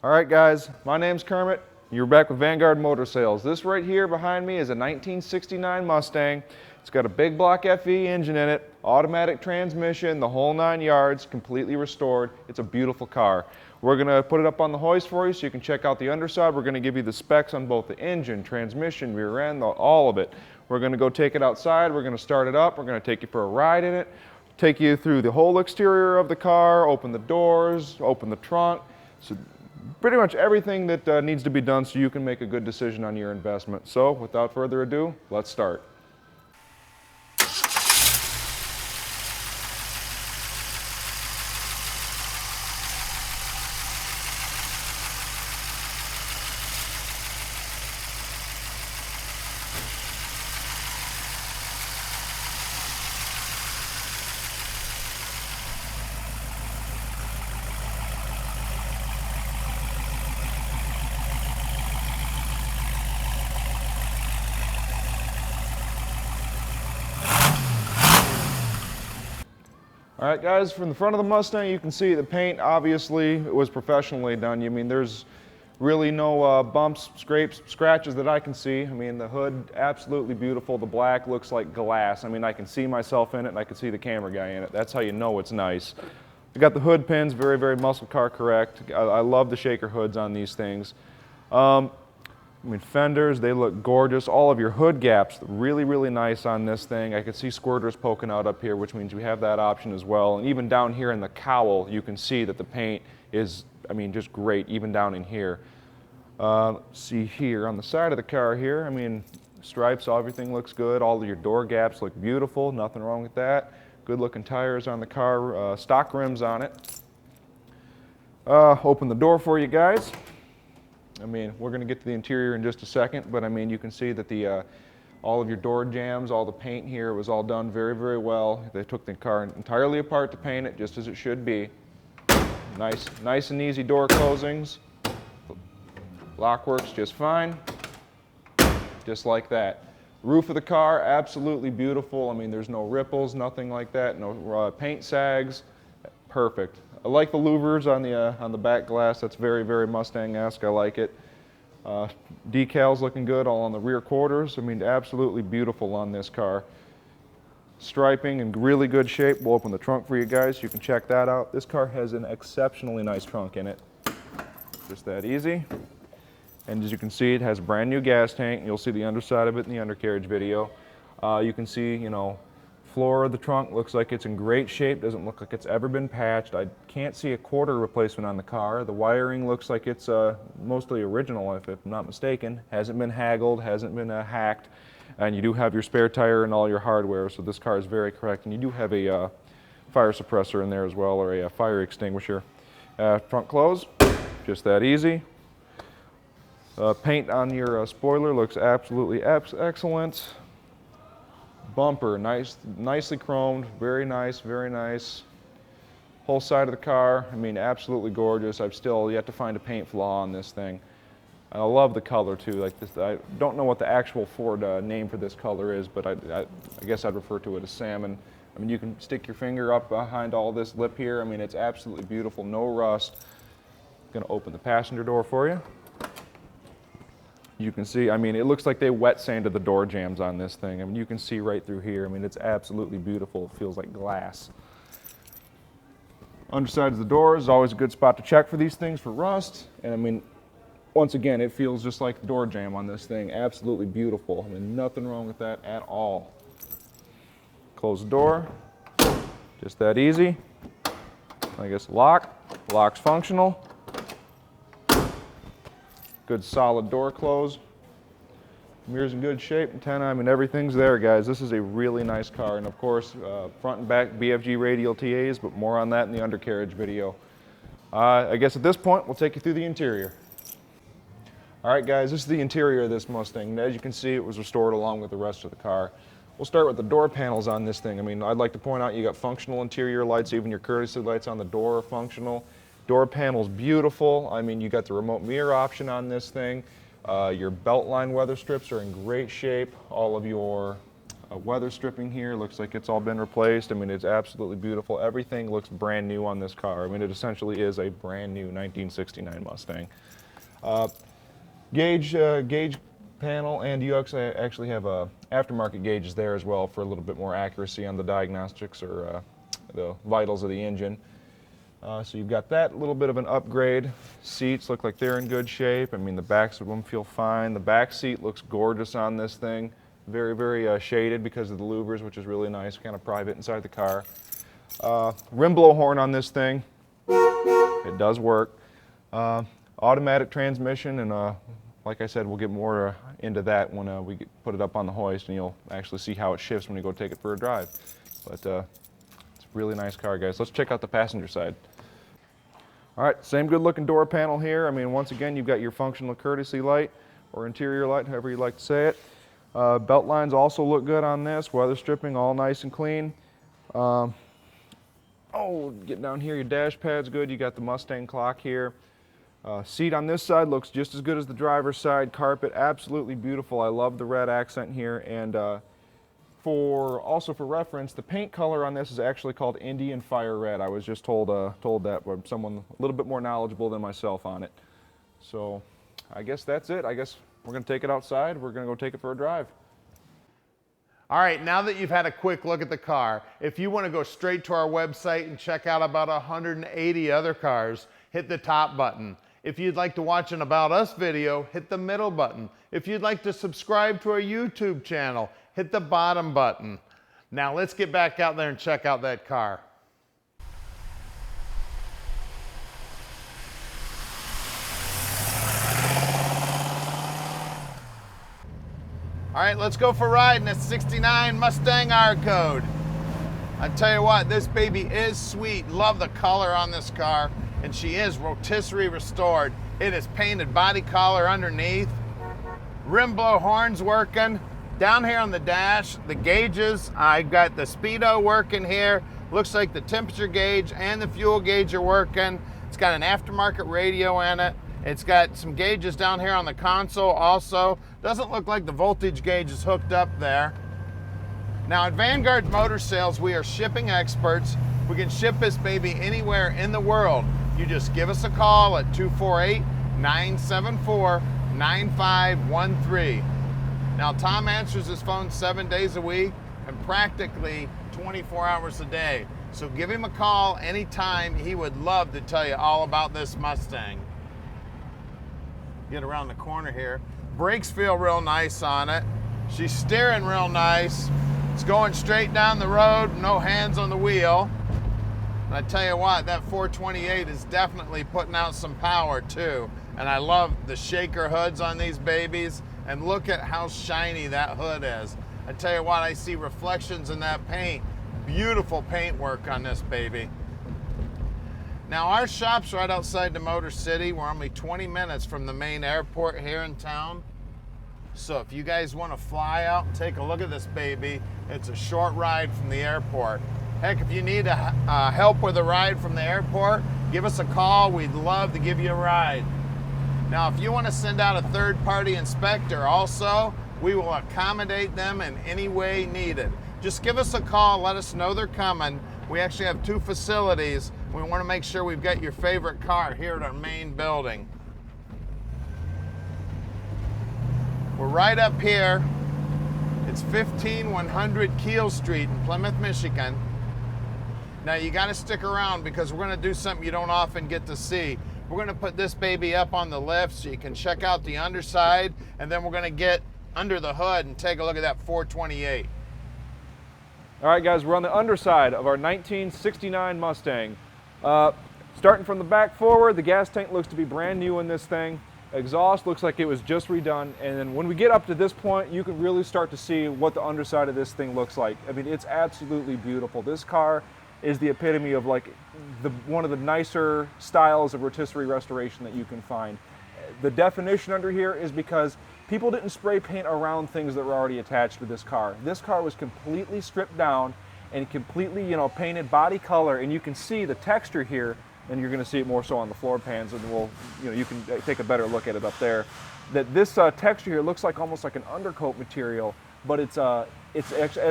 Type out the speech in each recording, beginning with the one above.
All right, guys, my name's Kermit. You're back with Vanguard Motor Sales. This right here behind me is a 1969 Mustang. It's got a big block FE engine in it, automatic transmission, the whole 9 yards, completely restored. It's a beautiful car. We're going to put it up on the hoist for you so you can check out the underside. We're going to give you the specs on both the engine, transmission, rear end, all of it. We're going to go take it outside. We're going to start it up. We're going to take you for a ride in it, take you through the whole exterior of the car, open the doors, open the trunk. So pretty much everything that needs to be done so you can make a good decision on your investment. So without further ado, let's start. All right, guys, from the front of the Mustang, you can see the paint obviously was professionally done. I mean, there's really no bumps, scrapes, scratches that I can see. I mean, the hood, absolutely beautiful. The black looks like glass. I mean, I can see myself in it, and I can see the camera guy in it. That's how you know it's nice. We got the hood pins, very, very muscle car correct. I love the shaker hoods on these things. I mean, fenders, they look gorgeous. All of your hood gaps, really, really nice on this thing. I can see squirters poking out up here, which means we have that option as well. And even down here in the cowl, you can see that the paint is, I mean, just great, even down in here. Let's see here, on the side of the car here, I mean, stripes, everything looks good. All of your door gaps look beautiful, nothing wrong with that. Good looking tires on the car, stock rims on it. Open the door for you guys. I mean, we're going to get to the interior in just a second, but I mean, you can see that all of your door jambs, all the paint here was all done very, very well. They took the car entirely apart to paint it, just as it should be. Nice and easy door closings. Lock works just fine, just like that. Roof of the car, absolutely beautiful. I mean, there's no ripples, nothing like that, no paint sags, perfect. I like the louvers on the back glass. That's very, very Mustang-esque. I like it. Decals looking good all on the rear quarters. I mean, absolutely beautiful on this car. Striping in really good shape. We'll open the trunk for you guys. You can check that out. This car has an exceptionally nice trunk in it. Just that easy. And as you can see, it has a brand new gas tank. You'll see the underside of it in the undercarriage video. You can see, you know, floor of the trunk looks like it's in great shape, doesn't look like it's ever been patched. I can't see a quarter replacement on the car. The wiring looks like it's mostly original, if I'm not mistaken. Hasn't been haggled, hasn't been hacked. And you do have your spare tire and all your hardware, so this car is very correct. And you do have a fire suppressor in there as well, or a fire extinguisher. Front close, just that easy. Paint on your spoiler looks absolutely excellent. Bumper, nicely chromed, very nice, very nice. Whole side of the car, I mean, absolutely gorgeous. I've still yet to find a paint flaw on this thing. And I love the color too. Like this, I don't know what the actual Ford name for this color is, but I guess I'd refer to it as salmon. I mean, you can stick your finger up behind all this lip here. I mean, it's absolutely beautiful, no rust. I'm gonna open the passenger door for you. You can see, I mean, it looks like they wet sanded the door jambs on this thing. I mean, you can see right through here. I mean, it's absolutely beautiful. It feels like glass. Underside of the door is always a good spot to check for these things for rust. And I mean, once again, it feels just like the door jamb on this thing. Absolutely beautiful. I mean, nothing wrong with that at all. Close the door. Just that easy. I guess lock's functional. Good solid door close. Mirrors in good shape, antenna, I mean, everything's there, guys. This is a really nice car, and of course, front and back BFG radial TAs, but more on that in the undercarriage video. I guess at this point, we'll take you through the interior. All right, guys, this is the interior of this Mustang. And as you can see, it was restored along with the rest of the car. We'll start with the door panels on this thing. I mean, I'd like to point out you got functional interior lights, even your courtesy lights on the door are functional. Door panel's beautiful. I mean, you got the remote mirror option on this thing. Your belt line weather strips are in great shape. All of your Weather stripping here looks like it's all been replaced. I mean, it's absolutely beautiful. Everything looks brand new on this car. I mean, it essentially is a brand new 1969 Mustang. Gauge panel, and you actually have aftermarket gauges there as well for a little bit more accuracy on the diagnostics or the vitals of the engine. So you've got that little bit of an upgrade. Seats look like they're in good shape. I mean, the backs of them feel fine. The back seat looks gorgeous on this thing. Very, very shaded because of the louvers, which is really nice, kind of private inside the car. Rim blow horn on this thing. It does work. Automatic transmission, and like I said, we'll get more into that when we put it up on the hoist, and you'll actually see how it shifts when you go take it for a drive. But it's a really nice car, guys. Let's check out the passenger side. All right, same good looking door panel here. I mean, once again, you've got your functional courtesy light or interior light, however you like to say it. Belt lines also look good on this. Weather stripping, all nice and clean. Oh, get down here, your dash pad's good. You got the Mustang clock here. Seat on this side looks just as good as the driver's side. Carpet, absolutely beautiful. I love the red accent here. And also for reference, the paint color on this is actually called Indian Fire Red. I was just told that by someone a little bit more knowledgeable than myself on it. So I guess that's it. I guess we're going to take it outside. We're going to go take it for a drive. All right, now that you've had a quick look at the car, if you want to go straight to our website and check out about 180 other cars, hit the top button. If you'd like to watch an About Us video, hit the middle button. If you'd like to subscribe to our YouTube channel, hit the bottom button. Now let's get back out there and check out that car. All right, let's go for a ride in a 69 Mustang R-Code. I tell you what, this baby is sweet. Love the color on this car, and she is rotisserie restored. It is painted body color underneath. Rim blow horns working. Down here on the dash, the gauges, I've got the speedo working here. Looks like the temperature gauge and the fuel gauge are working. It's got an aftermarket radio in it. It's got some gauges down here on the console also. Doesn't look like the voltage gauge is hooked up there. Now at Vanguard Motor Sales, we are shipping experts. We can ship this baby anywhere in the world. You just give us a call at 248-974-9513. Now Tom answers his phone 7 days a week and practically 24 hours a day. So give him a call anytime. He would love to tell you all about this Mustang. Get around the corner here. Brakes feel real nice on it. She's steering real nice. It's going straight down the road, no hands on the wheel. And I tell you what, that 428 is definitely putting out some power too. And I love the shaker hoods on these babies. And look at how shiny that hood is. I tell you what, I see reflections in that paint. Beautiful paint work on this baby. Now our shop's right outside the Motor City. We're only 20 minutes from the main airport here in town. So if you guys want to fly out and take a look at this baby, it's a short ride from the airport. Heck, if you need help with a ride from the airport, give us a call. We'd love to give you a ride. Now, if you want to send out a third-party inspector also, we will accommodate them in any way needed. Just give us a call, let us know they're coming. We actually have 2 facilities. We want to make sure we've got your favorite car here at our main building. We're right up here. It's 15100 Keel Street in Plymouth, Michigan. Now you got to stick around because we're going to do something you don't often get to see. We're going to put this baby up on the lift so you can check out the underside, and then we're going to get under the hood and take a look at that 428. All right, guys, we're on the underside of our 1969 Mustang. Starting from the back forward, the gas tank looks to be brand new in this thing. Exhaust looks like it was just redone, and then when we get up to this point, you can really start to see what the underside of this thing looks like. I mean, it's absolutely beautiful. This car is the epitome of like one of the nicer styles of rotisserie restoration that you can find. The definition under here is because people didn't spray paint around things that were already attached to this car. This car was completely stripped down and completely, painted body color, and you can see the texture here, and you're going to see it more so on the floor pans, and you can take a better look at it up there. That this texture here looks like almost like an undercoat material but it's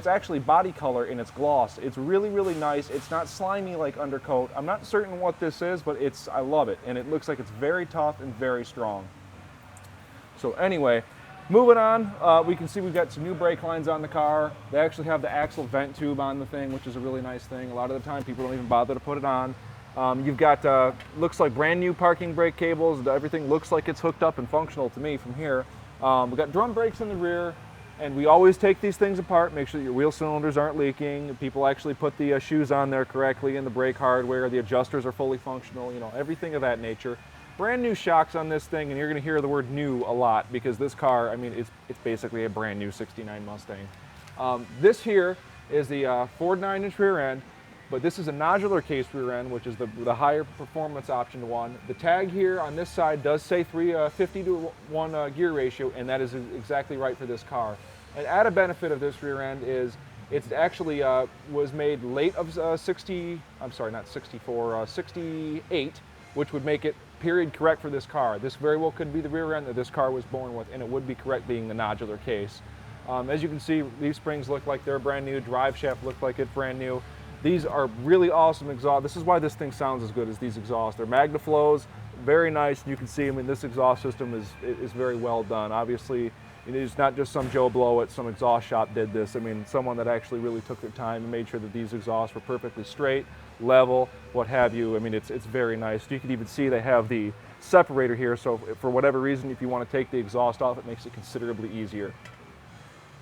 actually body color in its gloss. It's really, really nice. It's not slimy like undercoat. I'm not certain what this is, but I love it, and it looks like it's very tough and very strong. So anyway, moving on, we can see we've got some new brake lines on the car. They actually have the axle vent tube on the thing, which is a really nice thing. A lot of the time people don't even bother to put it on. You've got, looks like brand new parking brake cables. Everything looks like it's hooked up and functional to me from here. We've got drum brakes in the rear. And we always take these things apart, make sure that your wheel cylinders aren't leaking. People actually put the shoes on there correctly and the brake hardware. The adjusters are fully functional, you know, everything of that nature. Brand new shocks on this thing, and you're gonna hear the word new a lot because this car, I mean, it's basically a brand new 69 Mustang. This here is the Ford 9-inch rear end, but this is a nodular case rear end, which is the higher performance option one. The tag here on this side does say 50 to 1 gear ratio, and that is exactly right for this car. An added benefit of this rear end is it's actually was made late of 68, which would make it period correct for this car. This very well could be the rear end that this car was born with, and it would be correct being the nodular case. As you can see, these springs look like they're brand new, drive shaft looked like it's brand new. These are really awesome exhaust. This is why this thing sounds as good as these exhausts. They're MagnaFlows, very nice. You can see, I mean, this exhaust system is very well done. Obviously, it is not just some Joe Blow at some exhaust shop did this. I mean, someone that actually really took their time and made sure that these exhausts were perfectly straight, level, what have you. I mean, it's very nice. You can even see they have the separator here, so for whatever reason, if you want to take the exhaust off, it makes it considerably easier.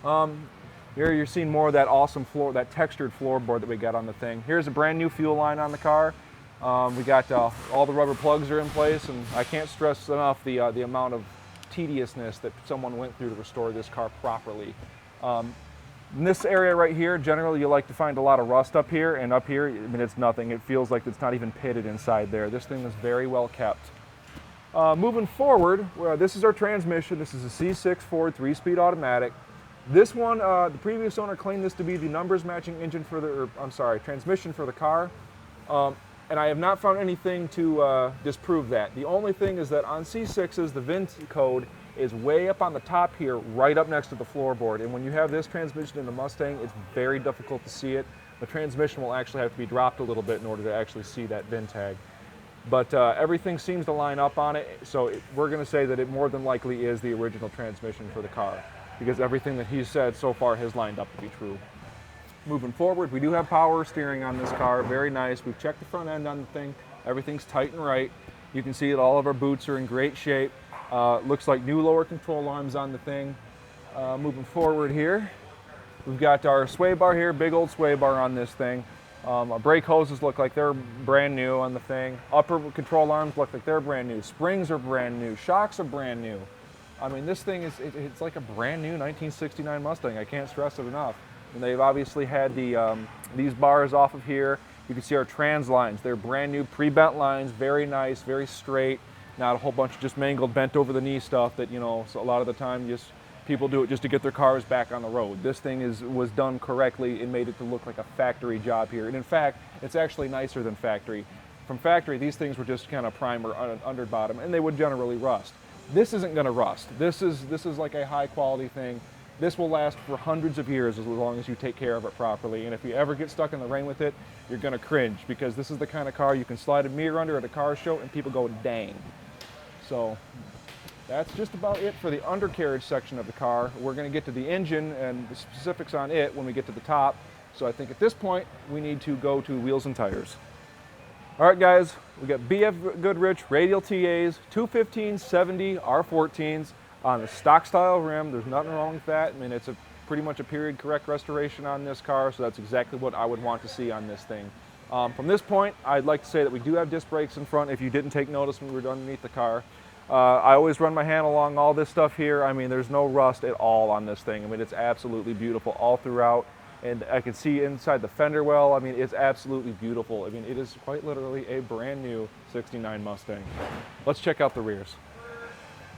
Here you're seeing more of that awesome floor, that textured floorboard that we got on the thing. Here's a brand new fuel line on the car. We got all the rubber plugs are in place, and I can't stress enough the amount of tediousness that someone went through to restore this car properly. In this area right here, generally you like to find a lot of rust up here, and up here, I mean, it's nothing. It feels like it's not even pitted inside there. This thing is very well kept. Moving forward, this is our transmission. This is a C6 Ford 3-speed automatic. This one, the previous owner claimed this to be the numbers matching transmission for the car. And I have not found anything to disprove that. The only thing is that on C6s, the VIN code is way up on the top here, right up next to the floorboard. And when you have this transmission in the Mustang, it's very difficult to see it. The transmission will actually have to be dropped a little bit in order to actually see that VIN tag. But everything seems to line up on it, so we're gonna say that it more than likely is the original transmission for the car, because everything that he's said so far has lined up to be true. Moving forward, we do have power steering on this car, very nice. We've checked the front end on the thing. Everything's tight and right. You can see that all of our boots are in great shape. Looks like new lower control arms on the thing. Moving forward here, we've got our sway bar here, big old sway bar on this thing. Our brake hoses look like they're brand new on the thing. Upper control arms look like they're brand new. Springs are brand new. Shocks are brand new. I mean, this thing it's like a brand new 1969 Mustang. I can't stress it enough. And they've obviously had these bars off of here. You can see our trans lines. They're brand new pre-bent lines, very nice, very straight. Not a whole bunch of just mangled, bent over the knee stuff that, you know, so a lot of the time people do it just to get their cars back on the road. This thing was done correctly and made it to look like a factory job here. And in fact, it's actually nicer than factory. From factory, these things were just kind of primer under bottom, and they would generally rust. This isn't going to rust. This is like a high quality thing. This will last for hundreds of years as long as you take care of it properly. And if you ever get stuck in the rain with it, you're going to cringe, because this is the kind of car you can slide a mirror under at a car show and people go, dang. So that's just about it for the undercarriage section of the car. We're going to get to the engine and the specifics on it when we get to the top. So I think at this point, we need to go to wheels and tires. All right, guys, we got BF Goodrich radial TAs, 215/70 R14s on the stock style rim. There's nothing wrong with that. I mean, it's pretty much a period correct restoration on this car, so that's exactly what I would want to see on this thing. From this point, I'd like to say that we do have disc brakes in front if you didn't take notice when we were underneath the car. I always run my hand along all this stuff here. I mean, there's no rust at all on this thing. I mean, it's absolutely beautiful all throughout. And I can see inside the fender well. I mean, it's absolutely beautiful. I mean, it is quite literally a brand new 69 Mustang. Let's check out the rears.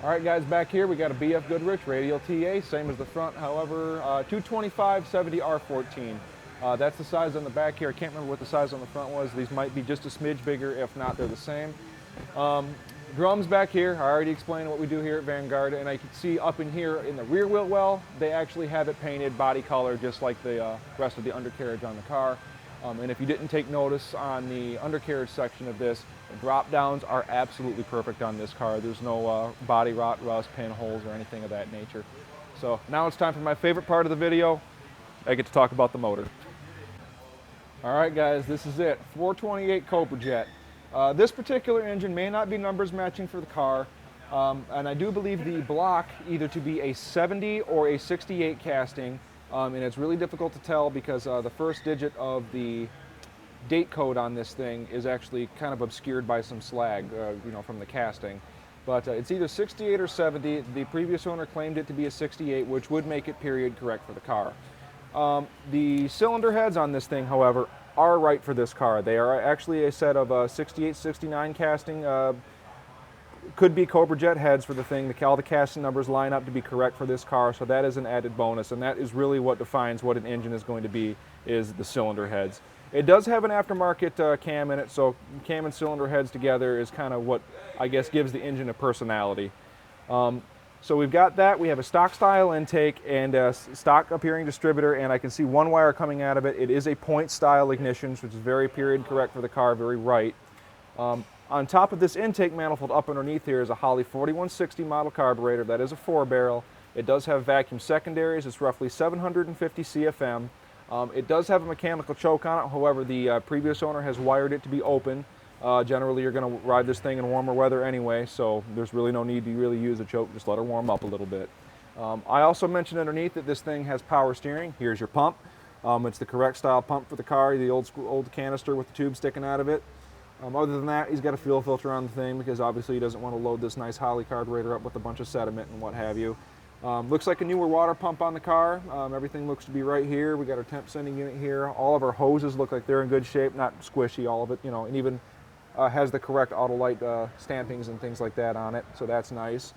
All right, guys, back here we got a BF Goodrich radial TA, same as the front, however, 225/70 R14. That's the size on the back here. I can't remember what the size on the front was. These might be just a smidge bigger. If not, they're the same. Drums back here, I already explained what we do here at Vanguard, and I can see up in here in the rear wheel well, they actually have it painted body color just like the rest of the undercarriage on the car. And if you didn't take notice on the undercarriage section of this, the drop downs are absolutely perfect on this car. There's no body rot, rust, pinholes, or anything of that nature. So now it's time for my favorite part of the video. I get to talk about the motor. All right guys, this is it, 428 Cobra Jet. This particular engine may not be numbers matching for the car, and I do believe the block either to be a 70 or a 68 casting, and it's really difficult to tell because the first digit of the date code on this thing is actually kind of obscured by some slag, you know, from the casting. But it's either 68 or 70. The previous owner claimed it to be a 68, which would make it period correct for the car. The cylinder heads on this thing, however, are right for this car. They are actually a set of 68, 69 casting, could be Cobra Jet heads for the thing. All the casting numbers line up to be correct for this car, so that is an added bonus, and that is really what defines what an engine is going to be, is the cylinder heads. It does have an aftermarket cam in it, so cam and cylinder heads together is kind of what I guess gives the engine a personality. So we've got that. We have a stock style intake and a stock appearing distributor, and I can see one wire coming out of it. It is a point style ignition, which is very period correct for the car, very right. On top of this intake manifold up underneath here is a Holley 4160 model carburetor. That is a 4-barrel. It does have vacuum secondaries. It's roughly 750 CFM. It does have a mechanical choke on it. However, the previous owner has wired it to be open. Generally, you're going to ride this thing in warmer weather anyway, so there's really no need to really use a choke. Just let her warm up a little bit. I also mentioned underneath that this thing has power steering. Here's your pump. It's the correct style pump for the car, the old canister with the tube sticking out of it. Other than that, he's got a fuel filter on the thing because obviously he doesn't want to load this nice Holley carburetor up with a bunch of sediment and what have you. Looks like a newer water pump on the car. Everything looks to be right here. We got our temp sending unit here. All of our hoses look like they're in good shape, not squishy, all of it, you know, and even has the correct Autolite stampings and things like that on it, so that's nice.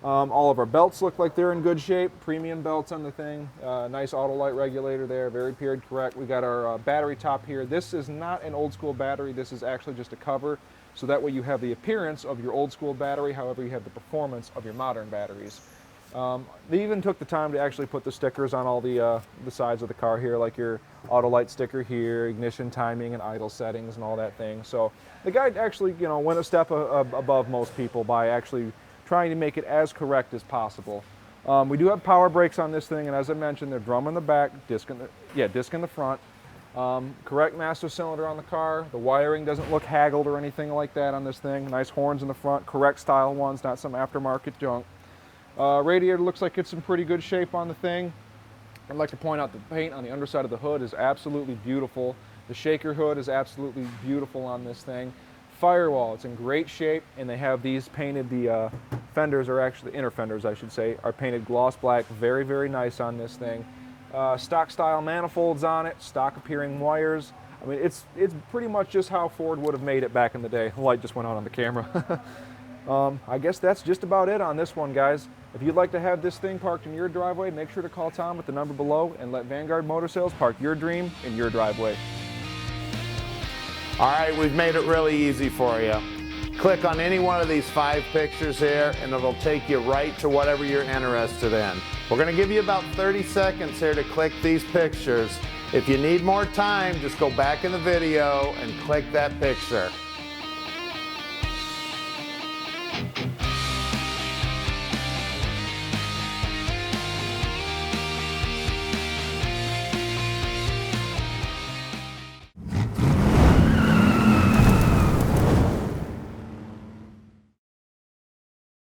All of our belts look like they're in good shape, premium belts on the thing. Nice Autolite regulator there, very period correct. We got our battery top here. This is not an old school battery, this is actually just a cover, so that way you have the appearance of your old school battery, however you have the performance of your modern batteries. They even took the time to actually put the stickers on all the sides of the car here, like your Autolite sticker here, ignition timing and idle settings and all that thing. So the guy actually, you know, went a step above most people by actually trying to make it as correct as possible. We do have power brakes on this thing, and as I mentioned, they're drum in the back, disc in the front. Correct master cylinder on the car. The wiring doesn't look haggled or anything like that on this thing. Nice horns in the front, correct style ones, not some aftermarket junk. Radiator looks like it's in pretty good shape on the thing. I'd like to point out the paint on the underside of the hood is absolutely beautiful. The shaker hood is absolutely beautiful on this thing. Firewall, it's in great shape, and they have these painted, the fenders are actually, inner fenders I should say, are painted gloss black, very, very nice on this thing. Stock style manifolds on it, stock appearing wires. I mean, it's pretty much just how Ford would have made it back in the day. The light just went out on the camera. I guess that's just about it on this one, guys. If you'd like to have this thing parked in your driveway, make sure to call Tom at the number below and let Vanguard Motor Sales park your dream in your driveway. All right, we've made it really easy for you. Click on any one of these 5 pictures here and it'll take you right to whatever you're interested in. We're going to give you about 30 seconds here to click these pictures. If you need more time, just go back in the video and click that picture.